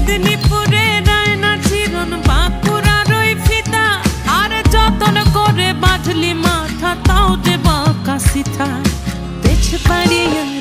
মেদিনীপুরে রায়না চিরন বাঁকুড়া রই ফিতা আর যতন করে বাঁধলি মাথা তাও যে বাঁকা সিথা পেছ পাড়িয়ে